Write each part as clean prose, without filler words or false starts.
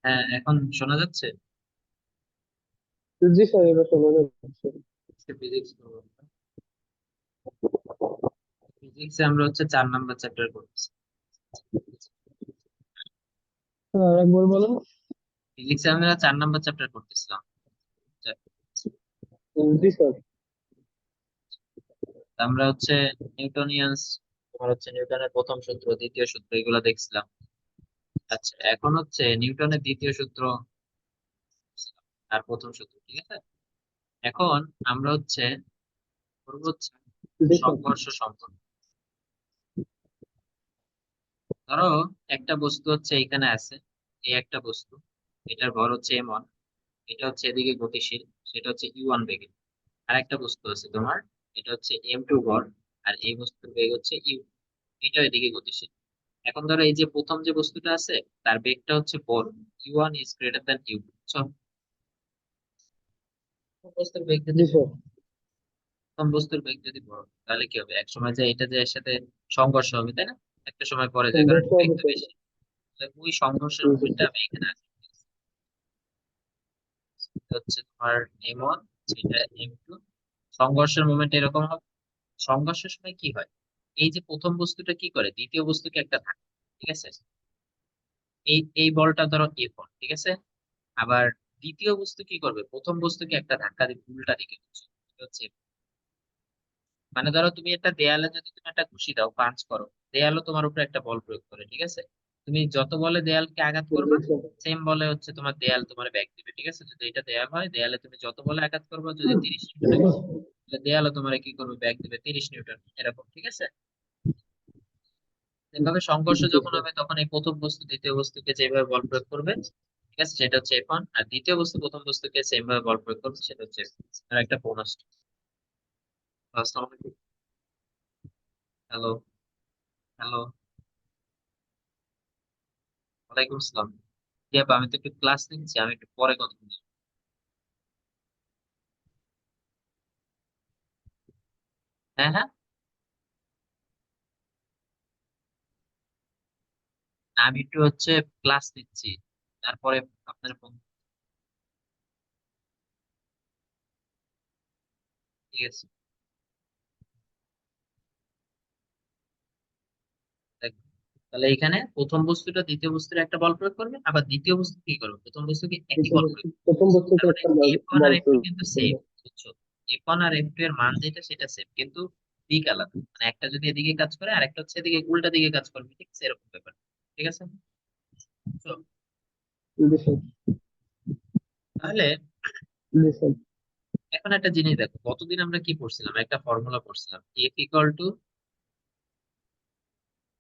হ্যাঁ, এখন শোনা যাচ্ছে। জি স্যার, এবার শোনা যাচ্ছে। ফিজিক্স ফিজিক্সে আমরা হচ্ছে 4 নাম্বার চ্যাপ্টার করতেছি। স্যার একবার বলেন। ফিজিক্সে আমরা 4 নাম্বার চ্যাপ্টার করতেছিলাম। জি স্যার। আমরা হচ্ছে নিউটনিয়ান্স, তোমার হচ্ছে নিউটনের প্রথম সূত্র, দ্বিতীয় সূত্র এগুলো দেখছিলাম। আচ্ছা, এখন হচ্ছে নিউটনের দ্বিতীয় সূত্র আর প্রথম সূত্র, ঠিক আছে। এখন আমরা হচ্ছে করবো হচ্ছে জি স্যার। সংঘর্ষ সম্পর্ক। ধরো একটা বস্তু হচ্ছে এখানে আছে, এই একটা বস্তু, এটার ভর হচ্ছে m1, এটা হচ্ছে এদিকে গতিশীল, সেটা হচ্ছে u1 বেগে। আর একটা বস্তু আছে তোমার, এটা হচ্ছে m2 ভর, আর এই বস্তুর বেগ হচ্ছে u, এটা এদিকে গতিশীল। এখন ধরো এই যে প্রথম যে বস্তুটা আছে, তার বেগটা হচ্ছে বড়, u1 is greater than u2। বস্তুর বেগ যদি জি বড়, স্যার। প্রথম বস্তুর বেগ যদি বড়, তাহলে কি হবে, এক সময় যে এটা যে এর সাথে সংঘর্ষ হবে, তাই না? একটা সময় পরে যায়, কারণ সংঘর্ষ হবে বেগটা স্যার। বেশি। তাহলে ওই সংঘর্ষের জি জি মুভমেন্টটা স্যার। আমি এখানে আঁকি। এটা হচ্ছে তোমার m1, সেটা m2, সংঘর্ষের মুভমেন্ট এরকম হবে। সংঘর্ষের সময় কি হয়, এই যে প্রথম বস্তুটা কি করে, দ্বিতীয় বস্তুকে একটা ধাক্কা, ঠিক আছে। এই এই বলটা ধরো এ বল, ঠিক আছে। আবার দ্বিতীয় বস্তু কি করবে, প্রথম বস্তুকে একটা ধাক্কা দিবে উল্টা দিকে, বুঝছো? এটা হচ্ছে, মানে ধরো তুমি একটা দেয়ালে যদি তুমি একটা ঘুষি দাও, পাঞ্চ করো, দেয়ালও তোমার উপরে একটা বল প্রয়োগ করে, ঠিক আছে। তুমি যত বলে দেয়ালকে আঘাত জি করবা, স্যার। সেম বলে হচ্ছে তোমার দেয়াল তোমার ব্যাক দিবে, ঠিক আছে। যদি এটা দেয়াল হয়, দেয়ালে তুমি যত বলে আঘাত করবা, যদি 30 নিউটনে করো, তাহলে দেয়ালও তোমার কি করবে, ব্যাক দিবে 30 নিউটন, এরকম, ঠিক আছে। এভাবে সংঘর্ষ জি যখন স্যার। হবে, তখন এই প্রথম বস্তু দ্বিতীয় বস্তুকে যেভাবে বল প্রয়োগ করবে, ঠিক আছে, সেটা হচ্ছে F1, আর দ্বিতীয় বস্তু প্রথম বস্তুকে সেম ভাবে বল প্রয়োগ করবে, সেটা হচ্ছে F2। আর একটা বোনাস। আসসালামু আলাইকুম। হ্যালো, হ্যালো, ওয়ালাইকুম আসসালাম। ইয়াবা, আমি তো একটু ক্লাস নিচ্ছি, আমি একটু পরে কথা বলছি। হ্যাঁ, হ্যাঁ, আমি একটু হচ্ছে ক্লাস নিচ্ছি, তারপরে আপনার ফোন। ঠিক আছে, দেখো। তাহলে এখানে প্রথম বস্তুটা দ্বিতীয় বস্তুর একটা বল প্রয়োগ করবে, আবার দ্বিতীয় বস্তু কি করবে, প্রথম বস্তুকে একই দ্বিতীয় বল প্রয়োগ বস্তু করবে। প্রথম তার বস্তুতে মানে একটা এফ ওয়ান আর বল এফ টু প্রয়োগ কিন্তু সেম, করবে। বুঝছো? এফ ওয়ান আর এফ টু এর মান যেটা সেটা সেম, কিন্তু দিক আলাদা, মানে একটা যদি এদিকে কাজ করে আর একটা হচ্ছে এদিকে উল্টা দিকে কাজ করবে, ঠিক আছে, এরকম ব্যাপার। ঠিক আছে। তো জি স্যার। তাহলে জি স্যার। এখন একটা জিনিস দেখো, কতদিন আমরা কি পড়ছিলাম, একটা ফর্মুলা পড়ছিলাম, এফ ইকুয়াল টু,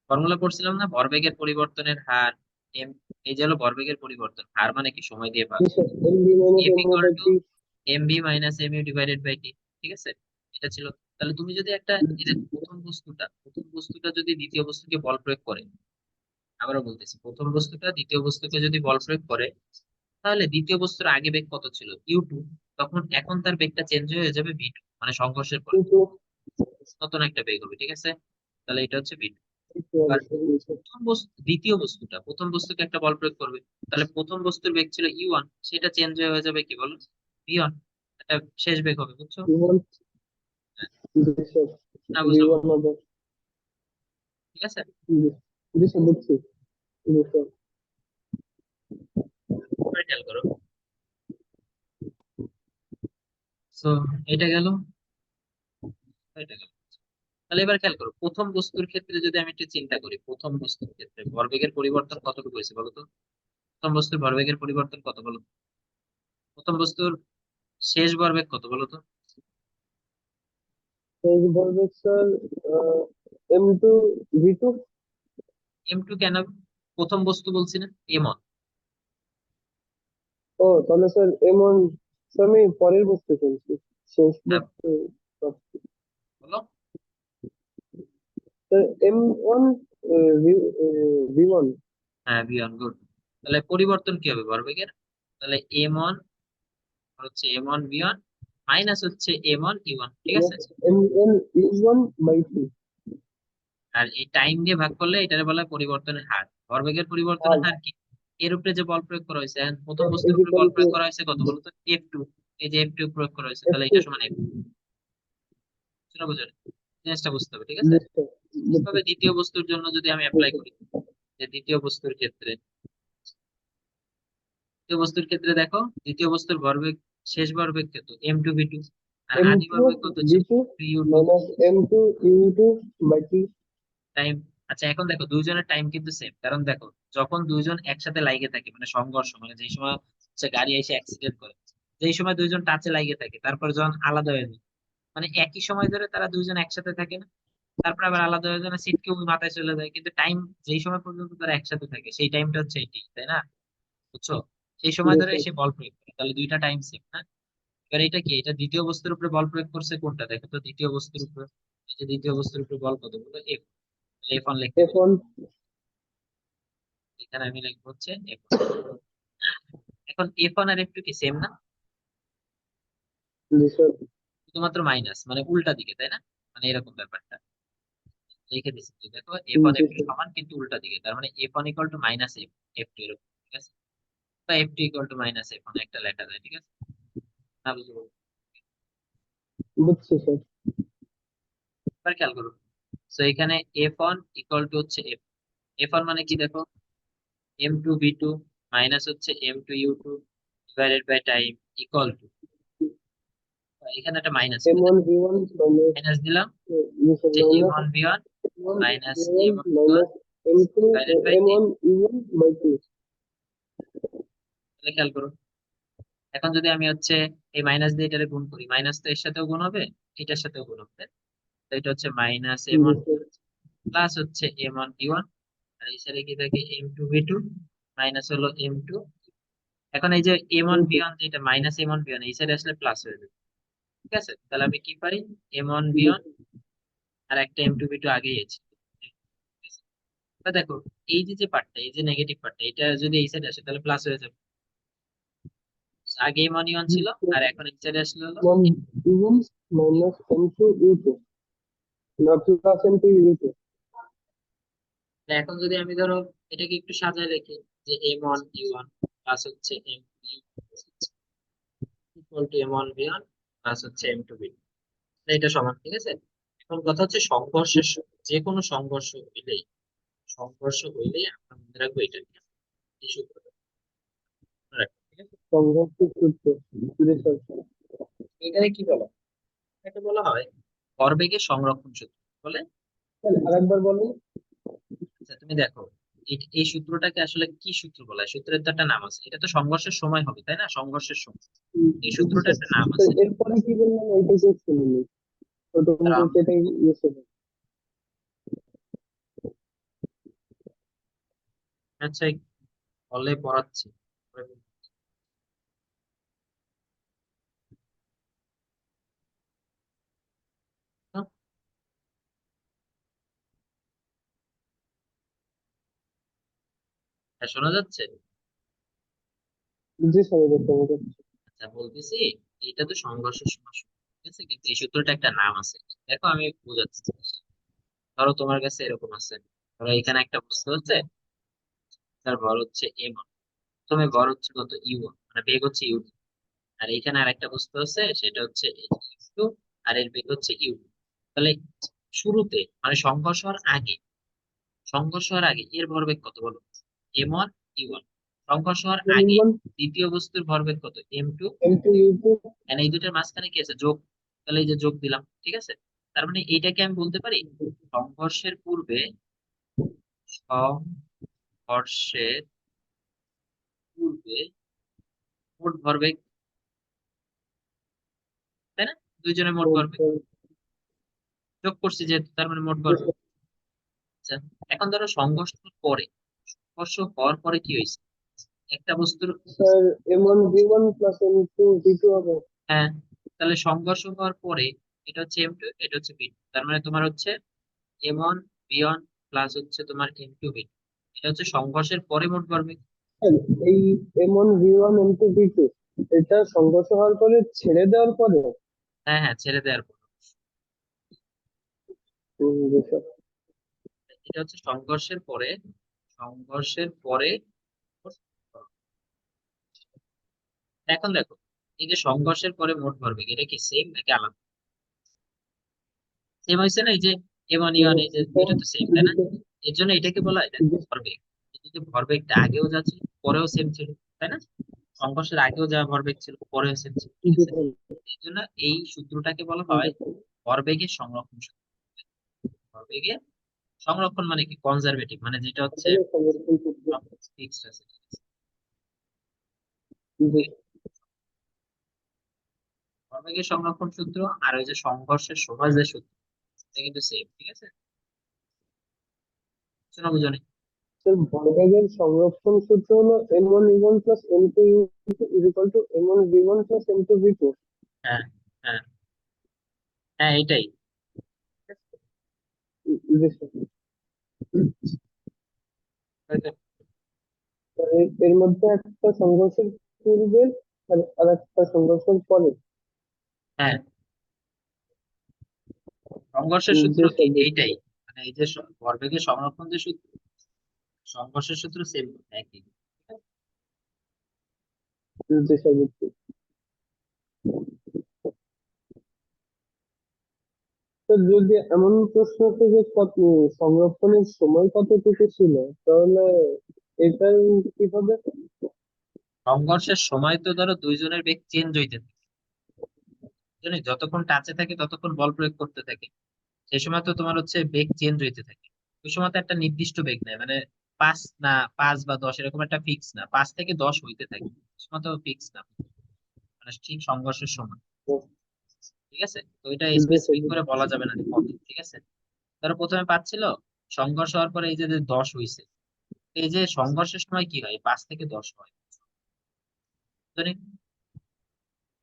ফর্মুলা পড়ছিলাম না, ভরবেগের পরিবর্তনের হার এম, এই যে হলো ভরবেগের পরিবর্তন হার, মানে কি, সময় দিয়ে ভাগ। জি sir, M B minus F M equal by two T. M B minus M U divided by T, ঠিক আছে, এটা ছিল। তাহলে তুমি যদি একটা, এই দেখো, প্রথম বস্তুটা যদি দ্বিতীয় বস্তুকে বল প্রয়োগ করে, আবারও বলতেছি, প্রথম বস্তুটা দ্বিতীয় বস্তুকে যদি বল প্রয়োগ করে, তাহলে দ্বিতীয় বস্তুর আগে বেগ কত ছিল, ইউ টু, তখন এখন তার বেগটা চেঞ্জ হয়ে যাবে ভি টু, মানে সংঘর্ষের পরে কিন্তু নতুন একটা বেগ হবে, ঠিক আছে। তাহলে এটা হচ্ছে ভি টু। কিন্তু আর অবশ্যই জি স্যার। প্রথম বস্তু দ্বিতীয় বস্তুটা প্রথম বস্তুকে একটা বল প্রয়োগ করবে, তাহলে প্রথম বস্তুর বেগ ছিল ইউ ওয়ান, সেটা চেঞ্জ হয়ে যাবে কি বলো, ভি ওয়ান, এটা শেষ বেগ হবে, বুঝছো? V one. হ্যাঁ, জি স্যার। না ভি বুঝাবো, ওয়ান হবে। ঠিক আছে। জি। জি স্যার, বুঝছি। জি স্যার। এবার খেয়াল করো। তো এটা গেল, এটা গেল। তাহলে এবার খেয়াল করো, প্রথম বস্তুর ক্ষেত্রে যদি আমি একটু চিন্তা করি, প্রথম বস্তুর ক্ষেত্রে ভরবেগের পরিবর্তন কতটুকু হয়েছে বলো তো? প্রথম বস্তুর ভরবেগের পরিবর্তন কত বলো তো? প্রথম বস্তুর শেষ ভরবেগ কত বলো তো? এই যে বলবে sir, M two V two. m2 কেন, প্রথম বস্তু বলছি না, m1। ও তাহলে স্যার এম ওয়ান। আমি পরের বস্তু ফেলছি, শেষ হ্যাঁ, বস্তু। বলো। Sir M one, V V one. হ্যাঁ, v1, গুড। তাহলে পরিবর্তন কি হবে ভরবেগের, তাহলে m1 হচ্ছে m1 v1 মাইনাস হচ্ছে m1 u1, ঠিক আছে। M N U one by two. আর এই টাইম দিয়ে ভাগ করলে এটার বলা হয় পরিবর্তনের হার, ভরবেগের পরিবর্তনের আর হার কি, এর উপরে যে বল প্রয়োগ করা হয়েছে and প্রথম is বস্তুর উপরে বল equal to প্রয়োগ করা হয়েছে কত বলতো F2, এই যে F2 প্রয়োগ করা হয়েছে, তাহলে এটা F2 সমান F, সেটা বুঝো, জিনিসটা বুঝতে হবে, ঠিক আছে। বুঝতে বুঝতে তবে দ্বিতীয় বস্তুর জন্য যদি আমি অ্যাপ্লাই করি, যে দ্বিতীয় বস্তুর ক্ষেত্রে দেখো, দ্বিতীয় বস্তুর ভরবেগ, শেষ ভরবেগ কত, M2V2, আর আদি M2 ভরবেগ কত ছিল, V2 U2 minus M2 U2 by T time. আচ্ছা এখন দেখো দুইজনের টাইম কিন্তু সেম, কারণ দেখো যখন দুইজন একসাথে লাগে থাকে মানে সংঘর্ষ, মানে যেই সময় হচ্ছে গাড়ি এসে অ্যাক্সিডেন্ট করে, যেই সময় দুইজন টাচে লাগে থাকে, তারপর যখন আলাদা হয়ে যায়, মানে একই সময় ধরে তারা দুইজন একসাথে থাকে না, তারপর আবার আলাদা হয়ে যায় না, সিট কেউ মাথায় চলে যায়, কিন্তু টাইম যেই সময় পর্যন্ত তারা একসাথে থাকে সেই টাইমটা হচ্ছে এটি, তাই না? বুঝছো? সেই সময় ধরে বুঝতে সে বল প্রয়োগ করে, তাহলে দুইটা টাইম সেম না। এবার এটা কি, এটা দ্বিতীয় বস্তুর উপরে বল প্রয়োগ করছে কোনটা, দেখো তো দ্বিতীয় বস্তুর উপরে, এই যে দ্বিতীয় বস্তুর উপরে বল কত বলো, এফ, এফ অন লিখতে পারি, F1 এখানে আমি লিখবো হচ্ছে এফ। এখন এফ ওয়ান আর এফ টু কি সেম না, this শুধুমাত্র মাইনাস মানে উল্টা দিকে, তাই না? মানে এরকম ব্যাপারটা লিখে দিচ্ছি, যে দেখো F one F two this সমান কিন্তু উল্টা দিকে, তার মানে F one equal to minus F, F two এরকম, ঠিক আছে, বা F two equal to minus F one একটা লেখা যায়, ঠিক আছে না, বুঝবো। বুঝছি স্যার এবার খেয়াল করো, তো এখানে এফ ওয়ান ইকুয়াল টু হচ্ছে এফ, এফ ওয়ান মানে কি দেখো, M2V2 মাইনাস হচ্ছে M2U2 divided by time equal to, এখানে একটা মাইনাস হবে, M1 V1 minus মাইনাস দিলাম this যে minus M1V1 M1 minus V1 M1U1 minus M2 divided by T. M1 E1 by T তাহলে খেয়াল করো, এখন যদি আমি হচ্ছে এই মাইনাস দিয়ে এটারে গুণ করি, মাইনাস তো এর সাথেও গুণ হবে, এটার সাথেও গুণ হবে, তো এটা হচ্ছে মাইনাস M1 this প্লাস হচ্ছে M1V1, আর এই সাইডে কি থাকে M2V2 মাইনাস হলো M2। এখন এই যে M1V1 যেটা মাইনাস M1V1 এই সাইডে আসলে প্লাস হয়ে যাবে, ঠিক আছে, তাহলে আমি কি পারি, M1V1 আর একটা M2V2 আগেই আছে, ঠিক আছে? এবার দেখো এই যে যে পার্টটা, এই যে নেগেটিভ পার্টটা, এটা যদি এই সাইডে আসে তাহলে প্লাস হয়ে যাবে, আগে M1E1 ছিল আর এখন এই সাইডে আসলে হলো M1 E1 minus M2 E2 not plus M2 E2 তাহলে এখন যদি আমি ধরো এটাকে একটু সাজায় রেখি, যে M1E1 প্লাস হচ্ছে M1V1 প্লাস হচ্ছে M2V2, এটা সমান, ঠিক আছে। এখন কথা হচ্ছে সংঘর্ষের যে কোনো সংঘর্ষ হইলেই আমরা মনে রাখবো এটা কি, এই সূত্রটা মনে রাখবো, ঠিক আছে। সংঘর্ষ সূত্র this এখানে কি বলা হয়? এটা বলা হয় ভরবেগের সংরক্ষণ সূত্র বলে। আরেকবার বলেন আচ্ছা তুমি দেখো, এই সূত্রটাকে আসলে কি সূত্র বলা হয়, সূত্রের তো একটা নাম আছে, এটা তো সংঘর্ষের সময় হবে তাই না, সংঘর্ষের সময় এই সূত্রটা একটা নাম আছে। এরপরে কি বললাম ওইটাকে শুনিনি তারা অটোমেটিক এটাই ইউজ হবে আচ্ছা হলে পড়াচ্ছি, হ্যাঁ, শোনা যাচ্ছে। জি স্যার করতে হবে আচ্ছা বলতেছি, এটা তো সংঘর্ষের সময় শুরু, ঠিক আছে, কিন্তু এই সূত্রটা একটা নাম আছে, দেখো আমি বোঝাচ্ছি। ধরো তোমার কাছে এরকম আছে, ধরো এখানে একটা বস্তু হচ্ছে, তার ভর হচ্ছে M1, প্রথমে ভর হচ্ছে কত U1, মানে বেগ হচ্ছে U2, আর এখানে আর একটা বস্তু আছে সেটা হচ্ছে U2, আর এর বেগ হচ্ছে U2। তাহলে শুরুতে মানে সংঘর্ষ হওয়ার আগে এর ভরবেগ কত বলো, M1 U1, সংঘর্ষ হওয়ার আগে M1 দ্বিতীয় বস্তুর ভরবেগ কত, M2। M2 U2 এন্ড এই দুটার মাঝখানে কি আছে, যোগ, তাহলে এই যে যোগ দিলাম, ঠিক আছে। তার মানে এইটাকে আমি বলতে পারি সংঘর্ষের পূর্বে, সংঘর্ষের পূর্বে মোট ভরবেগ, তাই না, দুইজনের মোট ভরবেগ যোগ করছি যেহেতু, তার মানে মোট ভরবেগ। আচ্ছা এখন ধরো সংঘর্ষ হওয়ার পরে কি হয়েছে, একটা বস্তুর, sir M1 V1 plus M2 V2 হবে হ্যাঁ, তাহলে সংঘর্ষ হওয়ার পরে এটা হচ্ছে M2, এটা হচ্ছে বি, তার মানে তোমার হচ্ছে M1V1 প্লাস হচ্ছে তোমার M2V2, এটা হচ্ছে সংঘর্ষের পরে মোট ভরবেগ। স্যার এই M1 V1 M2 V2 এটা সংঘর্ষ হওয়ার পরে ছেড়ে দেওয়ার পরে হ্যাঁ হ্যাঁ, ছেড়ে দেওয়ার পর, জি স্যার এটা হচ্ছে সংঘর্ষের পরে এখন দেখো, এই যে সংঘর্ষের পরে মোট ভরবেগ এটা কি সেম নাকি আলাদা? সেম হয়েছে না? এই যে এ1 ই1 এই যে দুইটা তো সেম, তাই না? এর জন্য এটাকে বলা হয় দেখো ভরবেগ। এই যে ভরবেগটা আগেও যা ছিল পরেও সেম ছিল, তাই না? সংঘর্ষের আগেও যা ভরবেগ ছিল পরেও সেম ছিল, ঠিক আছে? এই জন্য এই সূত্রটাকে বলা হয় ভরবেগের সংরক্ষণ সূত্র। ভরবেগের সংরক্ষণ মানে কি? কনজারভেটিভ, মানে যেটা হচ্ছে ফিক্সড আছে, ঠিক আছে? ভরবেগের সংরক্ষণ সূত্র আর ওই যে সংঘর্ষের সময় যে সূত্র, এটা কিন্তু সেম, ঠিক আছে? শোনা বুঝনি? ভরবেগের সংরক্ষণ সূত্র হলো m1 v1 plus m2 u2 is equal to m1 v1 plus m2 v2। হ্যাঁ, হ্যাঁ, হ্যাঁ, এটাই। এর মধ্যে একটা সংঘর্ষের পূর্বের আর একটা সংঘর্ষের পরে হ্যাঁ, সংঘর্ষের সূত্র যে কি সব এইটাই, মানে এই যে ভরবেগের সংরক্ষণ যে সূত্র, সংঘর্ষের সূত্র সেম একই। যে সব তো যদি এমন প্রশ্ন হতো যে সংরক্ষণের সময় কতটুকু ছিল, তাহলে এটার কি হবে? সংঘর্ষের সময় তো ধরো দুইজনের বেগ চেঞ্জ হইতে থাকে, জানি যতক্ষণ টাচে থাকে ততক্ষণ বল প্রয়োগ করতে থাকে, সেই সময় তো তোমার হচ্ছে বেগ চেঞ্জ হইতে থাকে। ওই সময় তো একটা নির্দিষ্ট বেগ নেই, মানে 5 না 5 বা 10 এরকম একটা ফিক্স না, 5 থেকে 10 হইতে থাকে, ওই সময় তো ফিক্স না, মানে ঠিক সংঘর্ষের সময়, ঠিক আছে? তো এটা যে স্পেসিফিক করে বলা যাবে না যে কত, ঠিক আছে? ধরো প্রথমে 5 ছিল, সংঘর্ষ হওয়ার পরে এই যে যে 10 হইছে, এই যে সংঘর্ষের সময় কি হয়, 5 থেকে 10 হয়, জানি?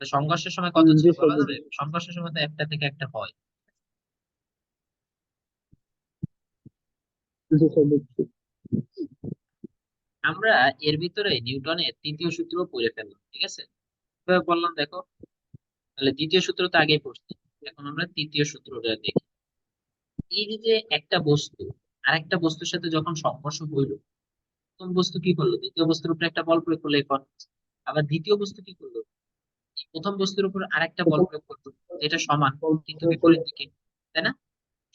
তো সংঘর্ষের সময় কত ছিল যে বলা সব যাবে? সংঘর্ষের সময় তো একটা থেকে একটা হয়। যে সব আমরা এর ভিতরে নিউটনের তৃতীয় সূত্র পড়ে ফেললাম, ঠিক আছে? কিভাবে বললাম দেখো, তাহলে দ্বিতীয় সূত্র তো আগেই পড়ছি, এখন আমরা তৃতীয় সূত্রটা দেখি। এই যে যে একটা বস্তু আর একটা বস্তুর সাথে যখন সংঘর্ষ হইলো, প্রথম বস্তু কি করলো? দ্বিতীয় বস্তুর উপর একটা বল প্রয়োগ করলো এখন, আবার দ্বিতীয় বস্তু কি করলো? এই প্রথম বস্তুর উপর আরেকটা বল প্রয়োগ করলো, যেটা সমান কিন্তু বিপরীত দিকে, তাই না?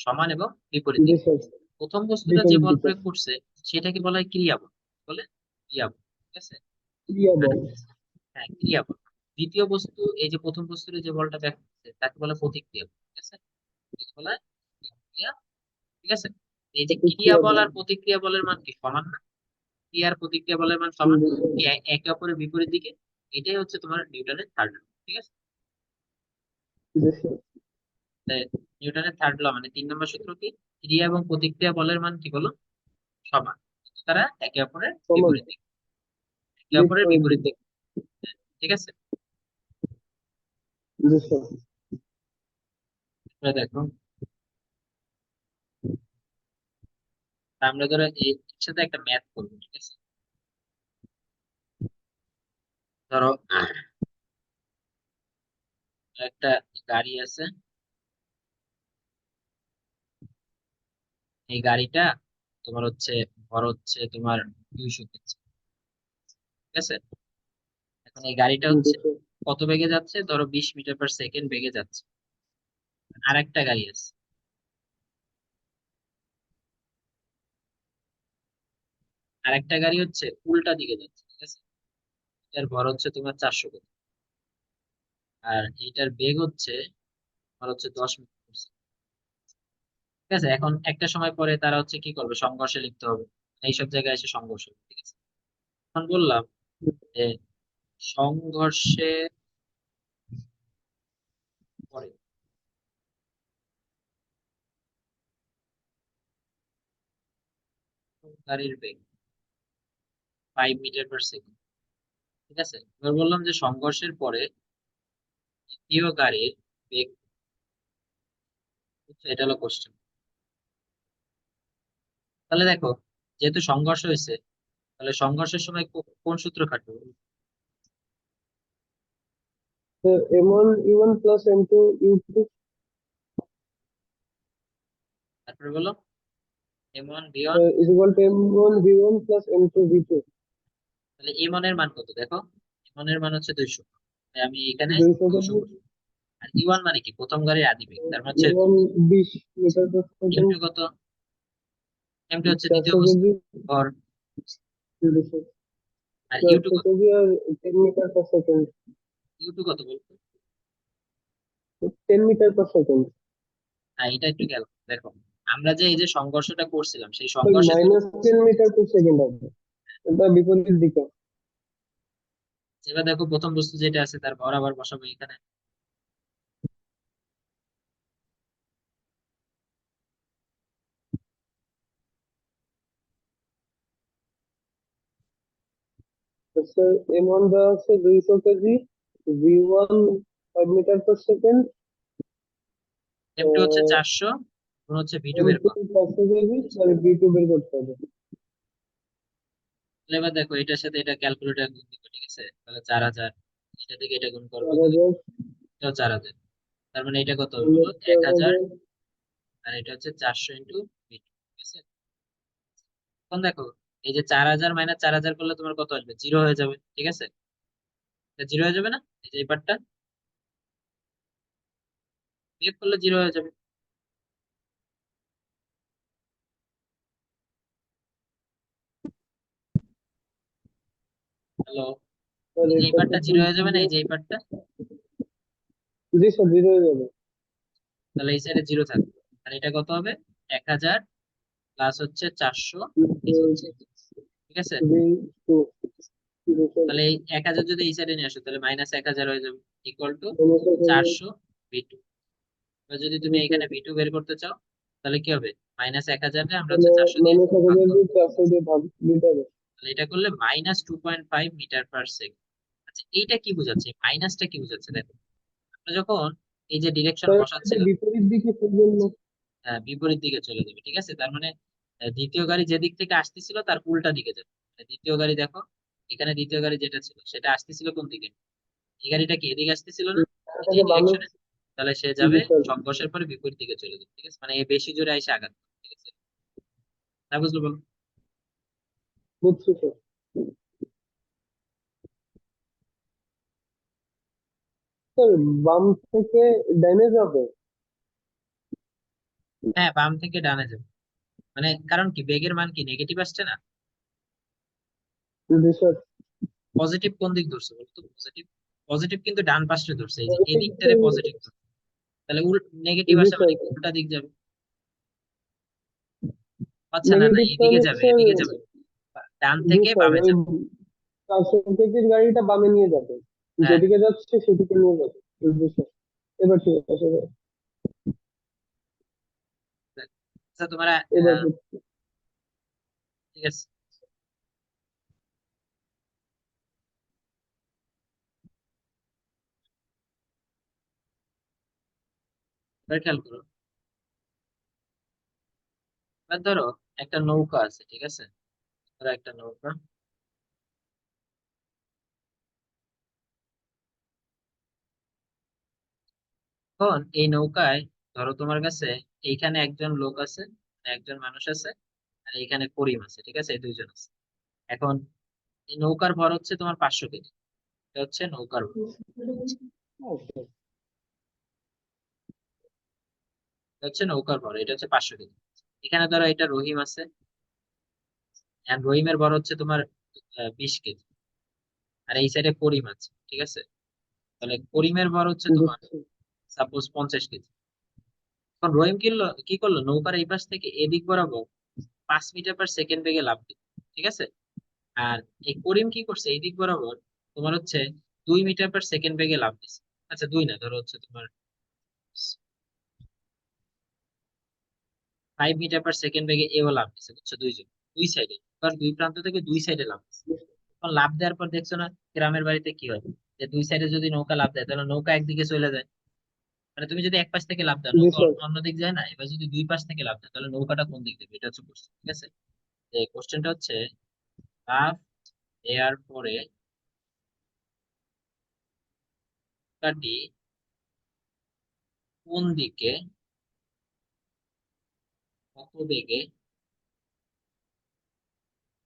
সমান এবং বিপরীত যে দিকে। সব প্রথম বস্তুটা যে বিপরীত বল দিকে প্রয়োগ করছে সেটাকে বলা হয় ক্রিয়া বল, বলে ক্রিয়া বল, ঠিক আছে? ক্রিয়া আর বল। হ্যাঁ, ক্রিয়া বল। দ্বিতীয় বস্তু এই যে প্রথম বস্তুর যে বলটা ব্যাক করছে তাকে বলে প্রতিক্রিয়া বল, ঠিক আছে? একে বলা হয় প্রতিক্রিয়া, ঠিক আছে? এই যে ক্রিয়া প্রতিক্রিয়া বল বল। আর প্রতিক্রিয়া বলের মান কি সমান না? ক্রিয়া আর প্রতিক্রিয়া বলের মান সমান, কি একে অপরের বিপরীত দিকে। এটাই হচ্ছে তোমার নিউটনের থার্ড ল, ঠিক আছে? যে সব তাই নিউটনের থার্ড ল মানে 3 নম্বর সূত্র কি, ক্রিয়া এবং প্রতিক্রিয়া বলের মান কি বলো? সমান, কিন্তু তারা একে অপরের সমান বিপরীত দিকে, একে অপরের বিপরীত বিপরীত দিকে। দিকে, ঠিক আছে? যে সব এবার দেখো, আমরা ধরো এর সাথে একটা ম্যাথ করবো, ঠিক আছে? ধরো একটা গাড়ি আছে, এই গাড়িটা তোমার হচ্ছে ভর হচ্ছে তোমার 200 কেজি, ঠিক আছে? এখন এই গাড়িটা যে হচ্ছে সব কত বেগে যাচ্ছে? ধরো 20 মিটার পার সেকেন্ড বেগে যাচ্ছে। আর একটা গাড়ি আছে, আর একটা গাড়ি হচ্ছে উল্টা দিকে যাচ্ছে, ঠিক আছে? এটার ভর হচ্ছে তোমার 400 কেজি, আর এইটার বেগ হচ্ছে তোমার হচ্ছে 10 মিটার, ঠিক আছে? এখন একটা সময় পরে তারা হচ্ছে কি করবে? সংঘর্ষে লিপ্ত হবে, এইসব জায়গায় এসে সংঘর্ষ হবে, ঠিক আছে? এখন বললাম যে সংঘর্ষে পরে গাড়ির বেগ 5 মিটার পার সেকেন্ড, ঠিক আছে? এবার বললাম যে সংঘর্ষের পরে দ্বিতীয় গাড়ির বেগ হচ্ছে, এটা হলো কোশ্চেন। তাহলে দেখো, যেহেতু সংঘর্ষ হয়েছে, তাহলে সংঘর্ষের সময় কোন সূত্র খাটবে বলো? m1 u1 plus m2 u2 তারপরে বলো M1 V1, is equal to m1 v1 plus m2 v2। তাহলে এম ওয়ান এর মান কত দেখো? ওয়ানের মান হচ্ছে 200, তাই আমি এখানে 200 200 কেজি। বসবো। আর ইউ1 মানে কি, প্রথম গাড়ির আদি বেগ, তার মানে হচ্ছে এবং 20 মিটার পার সেকেন্ড। এম2 কত, এম2 হচ্ছে দ্বিতীয় 400 বস্তু কেজি। ভর, 200। আর ইউ2 400 কত, কেজি আর 10 মিটার পার সেকেন্ড। ইউ2 কত বলবো। 10 মিটার পার সেকেন্ড। হ্যাঁ, এটা একটু খেয়াল করো। দেখো আমরা যে এই যে সংঘর্ষটা করছিলাম সেই সংঘর্ষে তুমি -10 মিটার পার সেকেন্ড হবে, এটা বিপরীত দিকে। এবার দেখো প্রথম বস্তু যেটা আছে তার ভর আবার বসাবো এখানে। স্যার, এম1 দেওয়া আছে 200 K, V1 5 metre per second. এম2 হচ্ছে 400, গুণ হচ্ছে ভি2 বের এম2 কর। 400 কেজি, আর V2 বের করতে হবে। তাহলে এবার দেখো এটার সাথে এটা ক্যালকুলেটর গুণ দিবো, ঠিক আছে, তাহলে 4000, এটা থেকে এটা গুণ করবো, তাহলে 4000 এটাও 4000। তার মানে এটা কত হলো, মাইনাস 1000, 4000। আর এটা হচ্ছে 400 ইন্টু ভি2, ঠিক আছে। এখন দেখো এই যে 4000 মাইনাস 4000 করলে তোমার কত আসবে, জিরো হয়ে যাবে, ঠিক আছে। জিরো হয়ে যাবে না, এই যে এই পার্টটা বিয়োগ করলে জিরো হয়ে যাবে। হ্যালো, আর এই যে এই এটা পার্টটা থেকে জিরো হয়ে যাবে না, জিরো। এই যে এই পার্টটা, জি স্যার, জিরো হয়ে যাবে। তাহলে এই সাইডে জিরো থাকবে। আর এটা কত হবে, 1000 প্লাস হচ্ছে 400, ঠিক আছে। V2 তাহলে এই 1000 যদি এই সাইডে নিয়ে আসো তাহলে মাইনাস 1000 হয়ে যাবে, ইকুয়াল টু মাইনাস 1000 400 ভি2। এবার যদি তুমি V2। এখানে ভি2 বের করতে চাও তাহলে কি হবে, মাইনাস 1000 আমরা তাহলে হচ্ছে 400 দিয়ে মাইনাস ভাগ 1000 করবো, দিয়ে 400 দিয়ে ভাগ দিতে হবে। তাহলে এটা করলে -2.5 মিটার পার সেকেন্ড। আচ্ছা এইটা কি বোঝাচ্ছে, মাইনাসটা কি বোঝাচ্ছে দেখো, আমরা যখন এই যে ডিরেকশন স্যার, এটা বসাচ্ছিলাম, বিপরীত দিকে সেজন্য। বিপরীত দিকে চলে যাবে, ঠিক আছে। তার মানে দ্বিতীয় গাড়ি যে দিক থেকে আসতেছিল তার উল্টা দিকে যাবে। দ্বিতীয় গাড়ি দেখো, এখানে দ্বিতীয় গাড়ি যেটা ছিল সেটা আসতেছিল কোন দিকে, এই গাড়িটা কি এদিকে আসতেছিল না, এই যে এটাকে বামে। ডিরেকশনে, তাহলে সে যাবে জি স্যার, সংঘর্ষের পরে বিপরীত দিকে চলে যাবে, ঠিক আছে, মানে এ বেশি জোরে এসে আঘাত করবে, ঠিক আছে। না বুঝলো বলো। বুঝছি স্যার। স্যার, বাম থেকে ডাইনে যাবে। হ্যাঁ, বাম থেকে ডানে যাবে, মানে কারণ কি বেগের মান কি নেগেটিভ আসছে না, জি স্যার। পজিটিভ কোন দিক ধরছে বলতো, পজিটিভ, পজিটিভ কিন্তু ডান পাশে ধরছে, এই যে এই পজিটিভ দিকটারে স্যার। পজিটিভ ধরছে, তাহলে নেগেটিভ জি আসা স্যার। মানে কি উল্টা দিক যাবে। আচ্ছা না না, নেগেটিভ এদিকে তাহলে যাবে, স্যার। এদিকে যাবে, ডান জি থেকে স্যার, বামে ওই যাবে। 400 কেজির গাড়িটা বামে নিয়ে যাবে, হ্যাঁ, যেদিকে যাচ্ছে সেদিকে নিয়ে যাবে। জি স্যার। এবার ঠিক আছে স্যার। আচ্ছা তোমার এবার ঠিক আছে, এবার খেয়াল করো। এবার ধরো একটা নৌকা আছে, ঠিক আছে, ধরো একটা নৌকা, এখন এই নৌকায় ধরো তোমার কাছে এইখানে একজন লোক আছে, একজন মানুষ আছে, আর এইখানে করিম আছে, ঠিক আছে, এই দুইজন আছে। এখন এই নৌকার ভর হচ্ছে তোমার 500 কেজি, এটা হচ্ছে নৌকার ভর, আচ্ছা। এটা হচ্ছে নৌকার ভর, এটা হচ্ছে 500 কেজি। এখানে ধরো এটা রহিম আছে, আর রহিমের ভর হচ্ছে তোমার 20 কেজি, আর এই সাইডে করিম আছে, ঠিক আছে। তাহলে করিমের ভর হচ্ছে তোমার বুঝছি। Suppose 50 KG. এখন রহিম কি করলো, নৌকার এই পাশ থেকে এদিক বরাবর 5 মিটার পার সেকেন্ড বেগে লাফ দিল, ঠিক আছে। আর এই করিম কি করছে, এই দিক বরাবর তোমার হচ্ছে 2 মিটার পার সেকেন্ড বেগে লাফ দিচ্ছে। আচ্ছা দুই না, ধরো হচ্ছে তোমার 5 মিটার পার সেকেন্ড বেগে এও লাফ দিচ্ছে, বুঝছো, দুইজন, দুই সাইডে, দুই প্রান্ত থেকে দুই সাইডে লাফ দিচ্ছে। এখন লাফ দেওয়ার পর দেখছো না গ্রামের বাড়িতে কি হয়, যে দুই সাইডে যদি নৌকা লাফ দেয় তাহলে নৌকা একদিকে চলে যায়, মানে তুমি যদি এক পাশ থেকে লাফ দাও জি নৌকা স্যার। অন্য দিক যায় না, এবার যদি দুই পাশ থেকে লাফ দেয় তাহলে নৌকাটা কোন দিক দেবে, এটা হচ্ছে কোশ্চেন, ঠিক আছে। যে কোশ্চেনটা হচ্ছে লাফ দেওয়ার পরে নৌকাটি কোন দিকে কত বেগে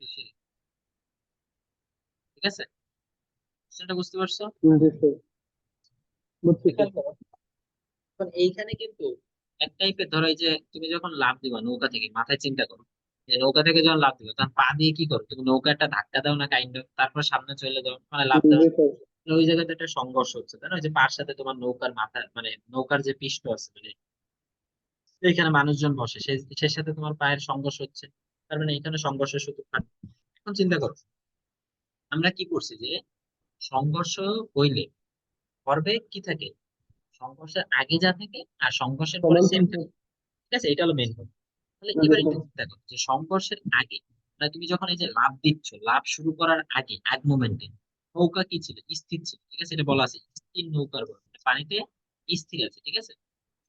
ভেসে, ঠিক আছে। সেটা বুঝতে পারছো? জি স্যার, বুঝছি খেয়াল স্যার। করো, এখন এইখানে কিন্তু এক টাইপের, ধরো এই যে তুমি যখন লাফ দিবা নৌকা থেকে, মাথায় চিন্তা করো যে নৌকা থেকে যখন লাফ দিবে তখন পা দিয়ে কি করো, তুমি নৌকা একটা ধাক্কা দাও না কাইন্ড অফ, তারপর সামনে চলে যাও, মানে লাফ দাও। জি স্যার। ওই জায়গাতে একটা সংঘর্ষ হচ্ছে, তাই না? ওই যে পার সাথে তোমার নৌকার মাথা, মানে নৌকার যে পৃষ্ঠ আছে, মানে এখানে মানুষজন বসে, সেই সে সাথে তোমার পায়ের সংঘর্ষ হচ্ছে, তার মানে এখানে সংঘর্ষের সুযোগ থাকবে। এখন চিন্তা করো, আমরা কি করছি যে সংঘর্ষ হইলে ভরবেগ কি থাকে, সংঘর্ষের আগে যা থাকে আর সংঘর্ষের পরে সমান সেম থাকে। থাকে, ঠিক আছে? এটা হলো মেন কথা। তাহলে জি এবার একটু স্যার। চিন্তা করো যে সংঘর্ষের আগে, মানে তুমি যখন এই যে লাফ দিচ্ছ, লাফ শুরু করার আগে আগ মোমেন্টে নৌকা কি ছিল, স্থির ছিল, ঠিক আছে? এটা বলা আছে স্থির নৌকার ভর, মানে পানিতে স্থির আছে, ঠিক আছে?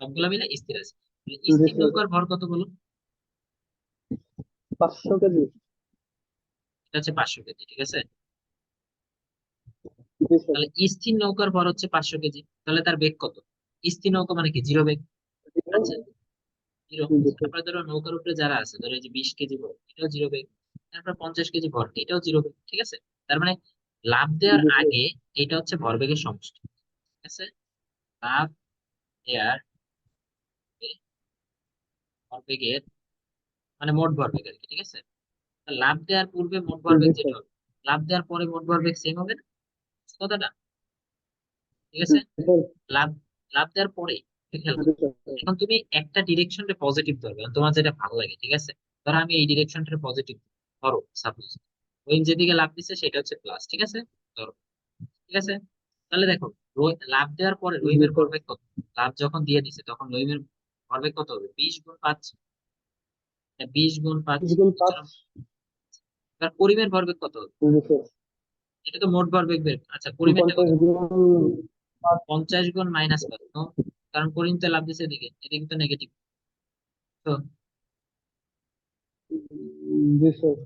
সবগুলা মিলে স্থির আছে। তাহলে জি স্থির স্যার। নৌকার ভর কত বলো? 500 কেজি। এটা হচ্ছে 500 কেজি, ঠিক আছে? জি স্যার। তাহলে স্থির নৌকার ভর হচ্ছে 500 কেজি, তাহলে তার বেগ কত? স্থির নৌকা মানে কি, জিরো বেগ। আচ্ছা, জিরো। জি স্যার। তারপরে ধরো নৌকার উপরে যারা আছে, ধরো এই যে 20 কেজি ভর, এটাও জিরো বেগ। তারপর 50 কেজি ভর, এটাও জিরো বেগ, ঠিক আছে? তার মানে লাফ দেওয়ার জি স্যার। আগে এটা হচ্ছে ভরবেগের সমষ্টি, ঠিক আছে? লাফ দেওয়ার আগে ভরবেগের, মানে মোট ভরবেগ আর কি, ঠিক আছে? তা লাফ দেওয়ার পূর্বে মোট ভরবেগ জি যেটা স্যার। হবে, লাফ দেওয়ার পরে মোট ভরবেগ সেম হবে না, কথাটা? ঠিক জি আছে? স্যার। লাফ লাফ দেওয়ার পরে খেয়াল করো, জি স্যার। এখন তুমি একটা ডিরেকশনটা পজিটিভ ধরবে, মানে তোমার যেটা ভালো লাগে, ঠিক আছে? ধরো আমি এই ডিরেকশনটা পজিটিভ ধরো, সাপোজ রহিম যেদিকে লাফ দিচ্ছে সেটা হচ্ছে প্লাস, ঠিক আছে? ধরো, ঠিক আছে? তাহলে দেখো, লাফ দেওয়ার পরে জি রহিমের স্যার। ভরবেগ কত? লাফ যখন দিয়ে দিছে তখন রহিমের ভরবেগ কত হবে? 20 গুণ 5। 20 গুণ 5, 20 গুণ 5। বুঝছো না? এবার করিমের ভরবেগ কত হবে? জি স্যার। এটা তো মোট ভরবেগ বের, আচ্ছা করিমেরটা কত? 50 গুণ 5। 50 গুণ -5 no, কারণ করিম তো লাফ দিছে এদিকে, এদিকে তো নেগেটিভ। তো জি স্যার।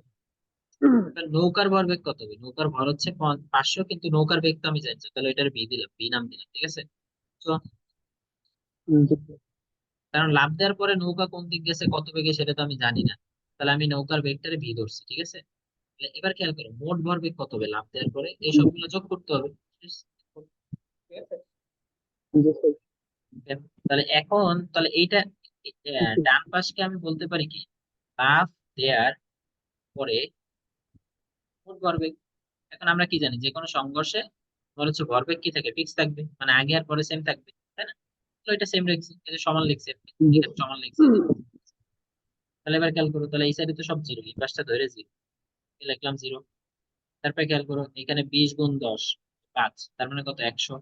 এবার নৌকার ভরবেগ কত হবে? নৌকার ভর হচ্ছে 500, কিন্তু নৌকার বেগ তো আমি জানি না, তাহলে এটার বি দিলাম, বি নাম দিলাম, ঠিক আছে? তো জি স্যার। কারণ লাফ দেওয়ার পরে নৌকা কোন দিক গেছে, কত বেগে, সেটা তো আমি জানি না, তাহলে আমি নৌকার বেগটারে ভি ধরছি, ঠিক আছে? তাহলে এবার খেয়াল করো মোট ভরবেগ কত হবে লাফ দেওয়ার পরে, এই সবগুলো যোগ করতে হবে, ঠিক আছে? জি স্যার। তাহলে এখন তাহলে এইটা ডান পাশকে আমি বলতে পারি কি, লাফ দেওয়ার পরে মোট ভরবেগ। এখন আমরা কি জানি, যে কোনো সংঘর্ষে তোমার হচ্ছে ভরবেগ কি থাকে, ফিক্স থাকবে, মানে আগে আর পরে সেম থাকবে, তাই না? তো এটা সেম লিখছি, এটা সমান লিখছি, জি এখানে সমান লিখছি এই যে। তাহলে এবার খেয়াল করো, তাহলে এই সাইডে তো সব জিরো, এই পাশটা ধরে জিরো, লিখলাম জিরো। তারপরে খেয়াল করো এখানে 20 গুণ 10, 5, তার মানে কত, 100।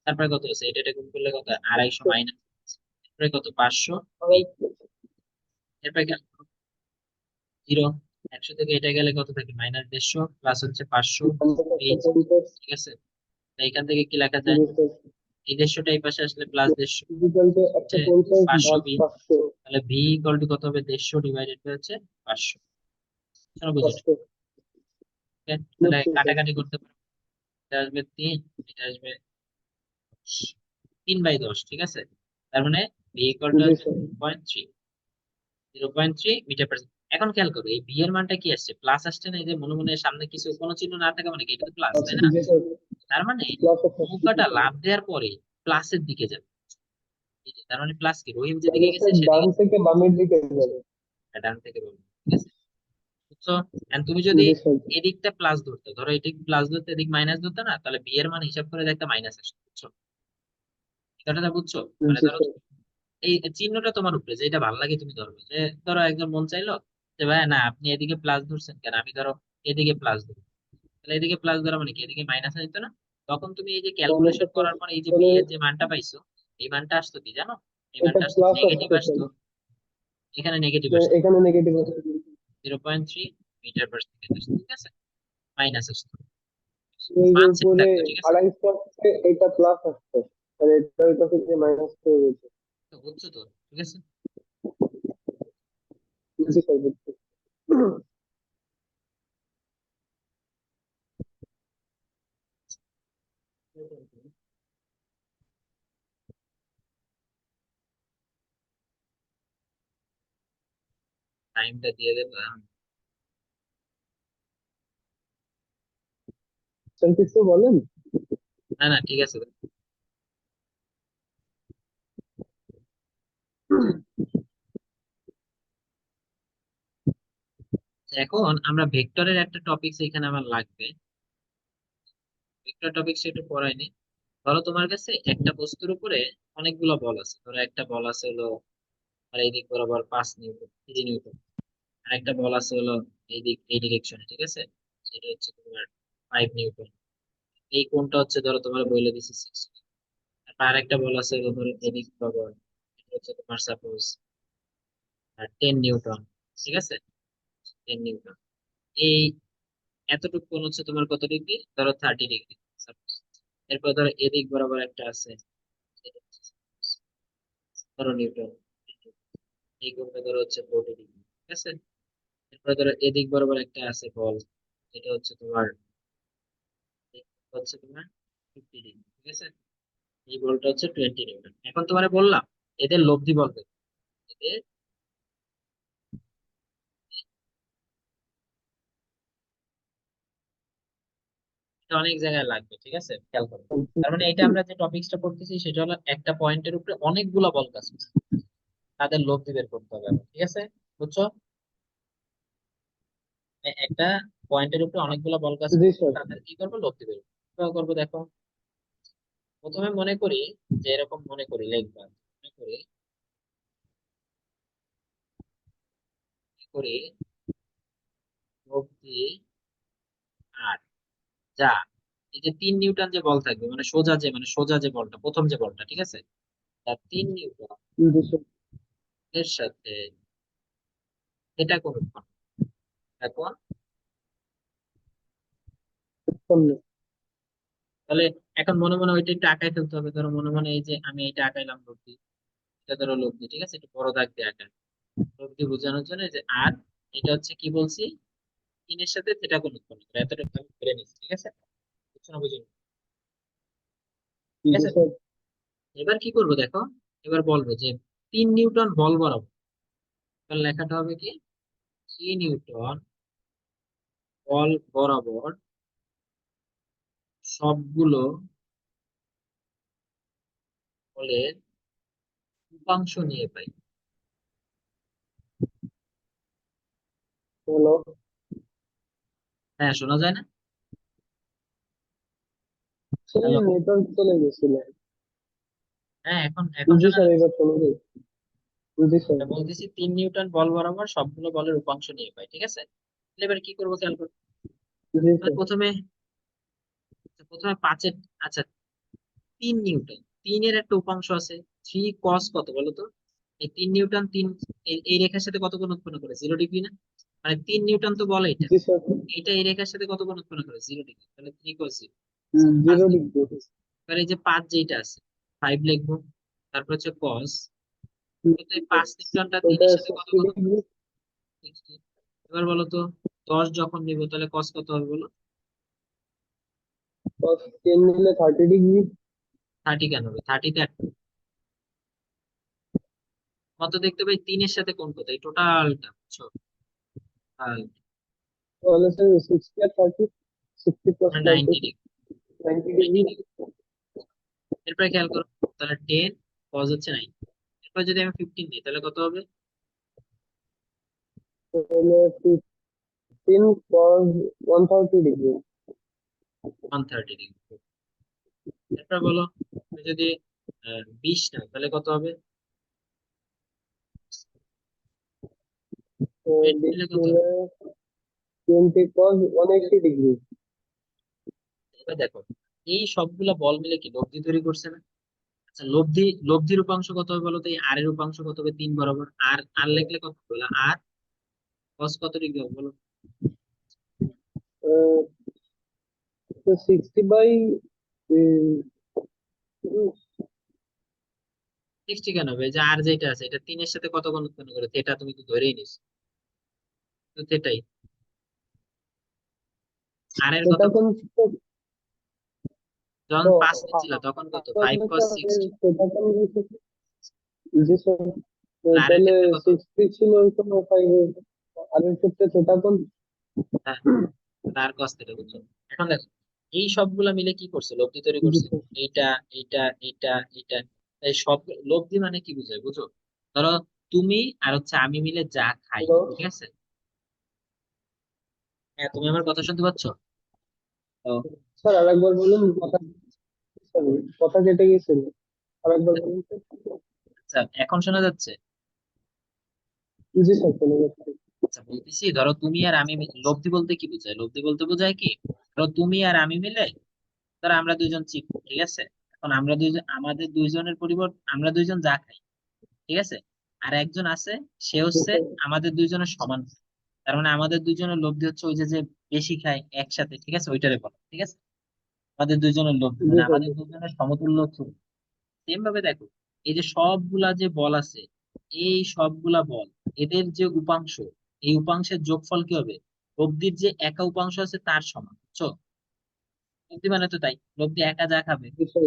তারপরে কত আছে, এটা গুণ করলে কত, 250 স্যার। মাইনাস, তারপরে কত, 500 এই। আড়াইশো। এরপরে খেয়াল করো জিরো, 100 থেকে এটা গেলে কত থাকে, -150, প্লাস হচ্ছে 500 এই, 50। ঠিক আছে? তাই এখান থেকে কি লেখা যায়, জি স্যার। এই 150টা এই পাশে আসলে প্লাস 150 ডিজিটালটা হচ্ছে 150 500 ভাগ বি। 500। তাহলে ভি ইকুয়াল টু কত হবে, 150 ডিভাইডেড বাই হচ্ছে 500। চলো বুঝো, 500। তাহলে বুঝছি স্যার। কাটাকাটি করতে পারো, এটা আসবে 3, এটা আসবে 3/10, ঠিক আছে? তার মানে ভি ইকুয়াল টু জি আসবে স্যার। 0.3, 0.3 metre per second. এখন খেয়াল করো এই ভি এর মানটা কি আসছে, প্লাস আসছে না? এই যে মনে মনে সামনে কিছু কোনো চিহ্ন না থাকা মানে কি, এটা তো প্লাস, আচ্ছা, তাই না? জি স্যার। তার মানে প্লাস আছে। জি নৌকাটা স্যার। লাফ দেওয়ার পরে প্লাসের দিকে যাবে, এই যে, তার মানে প্লাস কি, রহিম মানে যেদিকে গেছে স্যার ডান সেদিকে থেকে বামের দিকে যাবে। ডান থেকে বলবো, ঠিক আছে? বুঝছো? And তুমি যদি জি স্যার। এদিকটা প্লাস ধরতে, ধরো এদিক প্লাস ধরতে এদিক মাইনাস ধরতে না, তাহলে বি এর মান হিসাব করে দেখতে মাইনাস আসে, বুঝছো? কথাটা বুঝছো? মানে জি ধরো স্যার। এই চিহ্নটা তোমার উপরে, যে এটা ভালো লাগে তুমি ধরবে, যে ধরো একজন মন চাইলো যে ভাই না আপনি এদিকে প্লাস ধরছেন কেন, আমি ধরো এদিকে প্লাস ধরি, তাহলে এদিকে প্লাস ধরা মানে কি, এদিকে মাইনাস আসতো না? তখন তুমি এই যে তাহলে তো ক্যালকুলেশন স্যার, করার পর এই যে বি তাহলে এর যে মানটা পাইছো, এই মানটা আসতো কি জানো? এই এটা মানটা আসতো প্লাস নেগেটিভ আসছে স্যার। আসতো, এখানে নেগেটিভ আসতো, এখানে নেগেটিভ আছে। 0.3 মিটার পার সেকেন্ড আসতো, ঠিক আছে? মাইনাস আসতো, এই যে মান সেম উপরে থাকতো, ঠিক আছে? 250 আসছে, এটা প্লাস আসছে। আর এটা ওই পাশে যে মাইনাস হয়ে গেছে। তো বুঝছো তো, ঠিক আছে? জি স্যার, বুঝছি। টাইমটা দিয়ে দেবা? স্যার কিছু বলেন। না না, ঠিক আছে। এখন আমরা ভেক্টরের একটা টপিক এখানে আমার লাগবে। ভেক্টর টপিক একটু পড়াইনি। ধরো তোমার কাছে একটা বস্তুর উপরে অনেকগুলো বল আছে। ধরো একটা বল আছে হলো আর এই দিক বরাবর 5 নিউটন, 3 নিউটন। আর একটা বল আছে হলো এই দিক এই ডিরেকশনে, ঠিক আছে, সেটা হচ্ছে তোমার 5 নিউটন। এই কোণটা হচ্ছে ধরো তোমার বলে দিচ্ছে 60। আর একটা বল আছে হলো ধরো এদিক বরাবর, এটা হচ্ছে তোমার সাপোজ 10 নিউটন, ঠিক আছে, 10 নিউটন। এই এতটুকু কোণ হচ্ছে তোমার কত ডিগ্রি, ধরো 30 ডিগ্রি সাপোজ। এরপর ধরো এদিক বরাবর একটা আছে, সেটা হচ্ছে 17 নিউটন। এই কোণটা ধরো হচ্ছে 40 ডিগ্রি, ঠিক আছে। এরপর ধরো এদিক বরাবর একটা আছে বল, এটা হচ্ছে তোমার এই কোণটা হচ্ছে তোমার 50 ডিগ্রি, ঠিক আছে। এই বলটা হচ্ছে 20 নিউটন। এখন তোমার বললাম এদের লব্ধি বল কত? এদের এটা অনেক জায়গায় লাগবে, ঠিক আছে, খেয়াল করো। তার মানে এটা আমরা যে টপিকসটা করতেছি সেটা হলো একটা পয়েন্টের উপরে অনেকগুলো বল কাজ করছে, তাদের লব্ধি বের করতে হবে আবার, ঠিক আছে, বুঝছো? একটা পয়েন্টের উপরে অনেকগুলো বল কাজ জি করছে, স্যার। তাদের কি করবো, লব্ধি বের করবো। কিভাবে করবো দেখো। প্রথমে মনে করি যে এরকম মনে করি লিখবা, মনে করি করি লব্ধি আর যা, এই যে 3 নিউটন যে বল থাকবে, মানে সোজা যে, মানে সোজা যে বলটা, প্রথম যে বলটা, ঠিক আছে, তার 3 নিউটন জি স্যার। এর সাথে এটা কোন উৎপন্ন। এখন উৎপন্ন। তাহলে এখন মনে মনে ওইটা একটু আঁকায় ফেলতে হবে। ধরো মনে মনে এই যে আমি এটা আঁকাইলাম লব্ধি, এটা ধরো লব্ধি, ঠিক আছে, একটু বড় দাগ দিয়ে আঁকাই লব্ধি বোঝানোর জন্য। এই যে আর এটা হচ্ছে কি বলছি, তিনের সাথে থিটা কোণ উৎপন্ন করে, এতটুকু আমি ধরে নিচ্ছি, ঠিক আছে, বুঝছো না বুঝিনি, ঠিক জি আছে। স্যার। এবার কি করবো দেখো, এবার বলবো যে 3 নিউটন বল বরাবর, তাহলে লেখাটা হবে কি, 3 নিউটন বল বরাবর সবগুলো বলের উপাংশ নিয়ে পাই। হ্যালো। হ্যাঁ, শোনা যায় না? সেই হ্যালো। নেটওয়ার্ক চলে গেছিল। হ্যাঁ, এখন এখন জি শোনা স্যার, যাচ্ছে। এবার চলে গেছে। জি স্যার। তা বলতেছি 3 নিউটন বল বরাবর সবগুলো বলের উপাংশ নিয়ে পাই, ঠিক আছে। তাহলে এবার কি করবো খেয়াল করো। জি তাহলে স্যার। প্রথমে প্রথমে পাঁচের, আচ্ছা, 3 নিউটন, তিনের একটা উপাংশ আছে, 3 কস কত বলো তো। এই 3 নিউটন তিন, এই রেখার সাথে কত কোণ উৎপন্ন করে, 0 ডিগ্রি না? মানে 3 নিউটন তো বলে এটা, জি স্যার। এইটা এই রেখার সাথে কত কোণ উৎপন্ন করে, 0 ডিগ্রি, তাহলে 3 cos 0, পাঁচ 0 লিখবো। ডিগ্রি। এবার এই যে 5 যেটা আছে, 5 লিখবো। তারপর হচ্ছে কস, তো এই 5 নিউটনটা ওটা তিনের সাথে কত 60 কোণ ডিগ্রি। 60। এবার বলো তো 10 যখন নিব তাহলে কস কত হবে বলো। cos 10 নিলে 30 ডিগ্রি। 30 কেন হবে, 30তে কত দেখতে পাই, তিনের সাথে কোণ কত, এই টোটালটা, বুঝছো, টোটাল তাহলে স্যার 60 আর 30, 60 প্লাস 30, 90 ডিগ্রি, 90 90 ডিগ্রি। ডিগ্রি। এরপরে খেয়াল করো, তাহলে 10 কস হচ্ছে 9। এরপর যদি আমি 15 দিই তাহলে কত হবে, তাহলে 15 cos 130 ডিগ্রি। 130 ডিগ্রি। এরপর বলো তুমি যদি 20 নাও তাহলে কত হবে, 20 নিলে 20 কত নিলে হবে। 20 cos 180 ডিগ্রি। এবার দেখো এই সবগুলা বল মিলে কি লব্ধি তৈরি করছে না। আচ্ছা, লব্ধির উপাংশ কত হবে বলো তো, এই আর এর উপাংশ কত হবে, 3 বরাবর, আর আর লিখলে কত বলো, আর কস কত ডিগ্রি হবে বলো। 60 বাই 60 কেন হবে, এই যে আর যেটা আছে এটা তিনের সাথে কত কোণ উৎপন্ন করে, এটা তুমি তো ধরেই নিস, তো সেটাই আর এর কত সেটা কোণ? কোন। যখন তো 5 নিচ্ছিল তখন কত, 5 cos 60, সেটা কোন। জি স্যার। তো আর এর তাহলে ক্ষেত্রে কত, 60 ছিল কোনো 5 আর এর ক্ষেত্রে সেটা কোন। হ্যাঁ, আর cos থিটা, বুঝছো। এখন দেখো এই সবগুলা মিলে কি করছে, লব্ধি তৈরি জি করছে। স্যার। এইটা এইটা এইটা এইটা, এই সব লব্ধি মানে কি বুঝায় বুঝো? ধরো তুমি আর হচ্ছে আমি মিলে যা খাই, হ্যালো ঠিক আছে? হ্যাঁ, তুমি আমার কথা শুনতে পাচ্ছ? তো স্যার, আরেকবার বলুন কথা। sorry, কথা কেটে গেছিল, আরেকবার বলুন স্যার। আচ্ছা, এখন শোনা যাচ্ছে? জি স্যার, চলে যাচ্ছে। আচ্ছা, বলতেছি ধরো তুমি আর আমি লব্ধি বলতে কি বোঝায়, লব্ধি বলতে বোঝায় কি, ধরো তুমি আর আমি মিলে, ধরো আমরা দুইজন চিকু, ঠিক আছে? এখন আমরা দুইজন, আমাদের দুইজনের পরিবর্তে আমরা দুইজন যা খাই, ঠিক আছে? আর একজন আছে, সে জি হচ্ছে স্যার। আমাদের দুইজনের সমান খায়। তার মানে আমাদের দুইজনের লব্ধি হচ্ছে ওই যে যে বেশি খায় একসাথে, ঠিক আছে? ওইটারে বলো, ঠিক আছে? আমাদের দুইজনের লব্ধি জি মানে স্যার। আমাদের দুইজনের সমতুল্য ছিল। সেম ভাবে দেখো, এই যে সবগুলা যে বল আছে, এই সবগুলা বল, এদের যে উপাংশ, এই উপাংশের যোগফল কি হবে? লব্ধির যে একা উপাংশ আছে তার সমান, বুঝছো? লব্ধি মানে তো তাই, লব্ধি একা যা খাবে জি স্যার।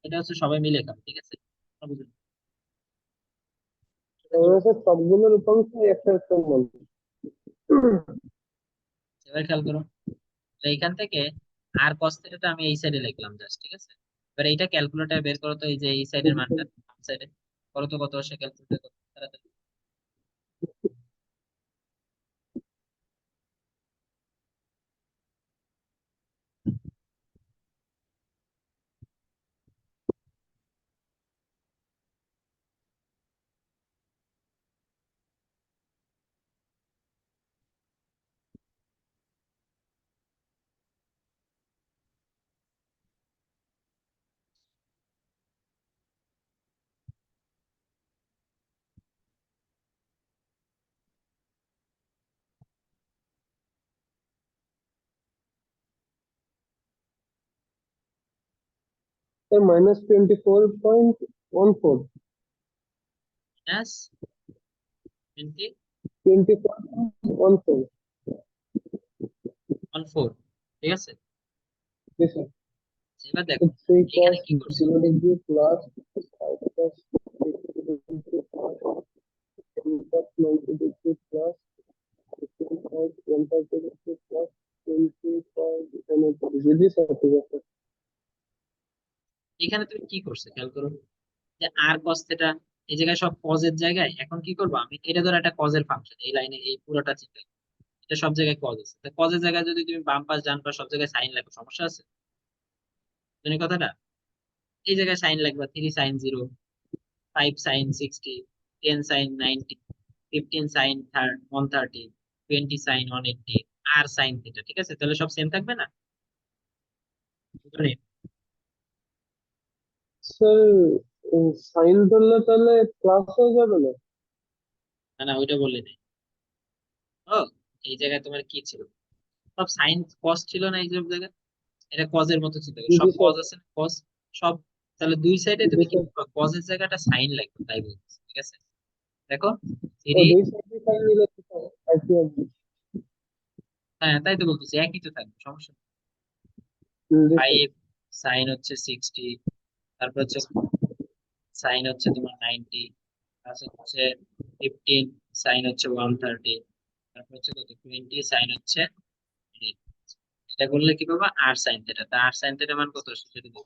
এটা হচ্ছে সবাই মিলে খাবে, ঠিক আছে? বুঝলে? তাহলে স্যার সবগুলোর উপাংশ একটা একটা মনে। এবার খেয়াল করো, তো এইখান থেকে আর কস থিটাটা আমি এই সাইডে লিখলাম জাস্ট, ঠিক আছে? এবার এইটা ক্যালকুলেটর বের করো তো, এই যে এই সাইডের মানটা সাইডে করো তো, কত আসে ক্যালকুলেটর করো তাড়াতাড়ি। স্যার -24.14। মাইনাস 20 24.14। 4, ঠিক আছে? জি স্যার। এবার দেখো 3 এখানে cos কি করছো, 0 degree plus 5 cos 60 degree plus 10 cos 90 degree plus 15 cos 130 degree plus 20 cos 180 degree. জি স্যার, ঠিক আছে। এখানে তুমি কি করছো খেয়াল করো, যে আর কস থিটা, এই জায়গায় সব কজের জায়গায়, এখন কি করবো আমি, এটা ধরো একটা কজের ফাংশন, এই লাইনে এই পুরোটা চিন্তা করো। এটা সব জায়গায় কজ আছে, কজের জায়গায় যদি তুমি বাম পাশ ডান পাশ সব জায়গায় সাইন লেখো, সমস্যা আছে? তুমি কথাটা, এই জায়গায় সাইন লাগবে, 3 sin 0, 5 sin 60, 10 sin 90, 15 sin 130, 20 sin 180, আর সাইন থিটা, ঠিক আছে? তাহলে সব সেম থাকবে না? মানে, স্যার, সাইন ধরলে তাহলে প্লাস হয়ে যাবে না? না না, ওইটা বললে নাই। ও, এই জায়গায় তোমার কি ছিল, সব সাইন কস ছিল না এই সব জায়গায়, এটা কজের মতো চিন্তা করো, জি সব স্যার। কজ আছে না, কজ সব। তাহলে দুই সাইডে জি তুমি কি স্যার। কজের জায়গাটা সাইন লাগবে, তাই বলছি, ঠিক আছে? দেখো ও, থ্রি, দুই সাইডে সাইন নিলে তো স্যার একই হবে। হ্যাঁ তাই তো বলতেছি, একই তো থাকবে, সমস্যা নেই। জি স্যার। 5 sin হচ্ছে 60, তারপর হচ্ছে সাইন হচ্ছে তোমার 90, প্লাস হচ্ছে 15 sin হচ্ছে 130, তারপর হচ্ছে কত 20 sin হচ্ছে 80। এটা করলে কি পাবা, আর সাইন থিটা, তা আর সাইন থিটা মান কত আসে সেটা দেখো।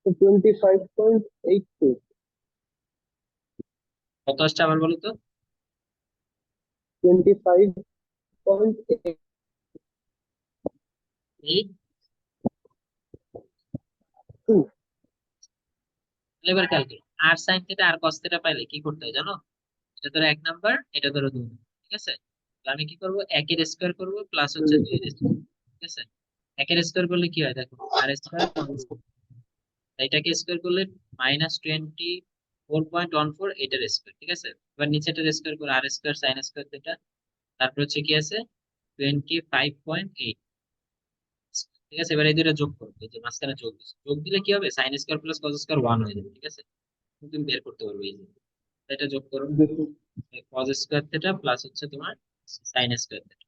তো 25.82। কত আসছে আবার বলো তো? 25.82। এই, এবার খেয়াল করো, আর সাইন থিটা আর কস থিটা পাইলে কি করতে হয় জানো? এটা ধরো 1 নাম্বার, এটা ধরো 2 নাম্বার, ঠিক আছে? তাহলে আমি কি করবো, একের স্কোয়ার করবো প্লাস হচ্ছে 2 এর স্কোয়ার, ঠিক আছে? একের স্কোয়ার করলে কি হয় দেখো, আর স্কোয়ার, এটাকে স্কোয়ার করলে -24.14, এটার স্কোয়ার, ঠিক আছে? এবার নিচেটার স্কোয়ার করে আর স্কোয়ার সাইন স্কোয়ার থিটা, তারপর হচ্ছে কি আছে 25.8, ঠিক আছে? এবার এই দুইটা যোগ করবে, এই যে মাঝখানে যোগ দিচ্ছে, যোগ দিলে কি হবে, sine square plus cos square 1 হয়ে যাবে, ঠিক আছে? তুমি বের করতে পারবে এই যে, এটা যোগ করো, কস স্কোয়ার থিটা প্লাস হচ্ছে তোমার সাইন স্কোয়ার থিটা,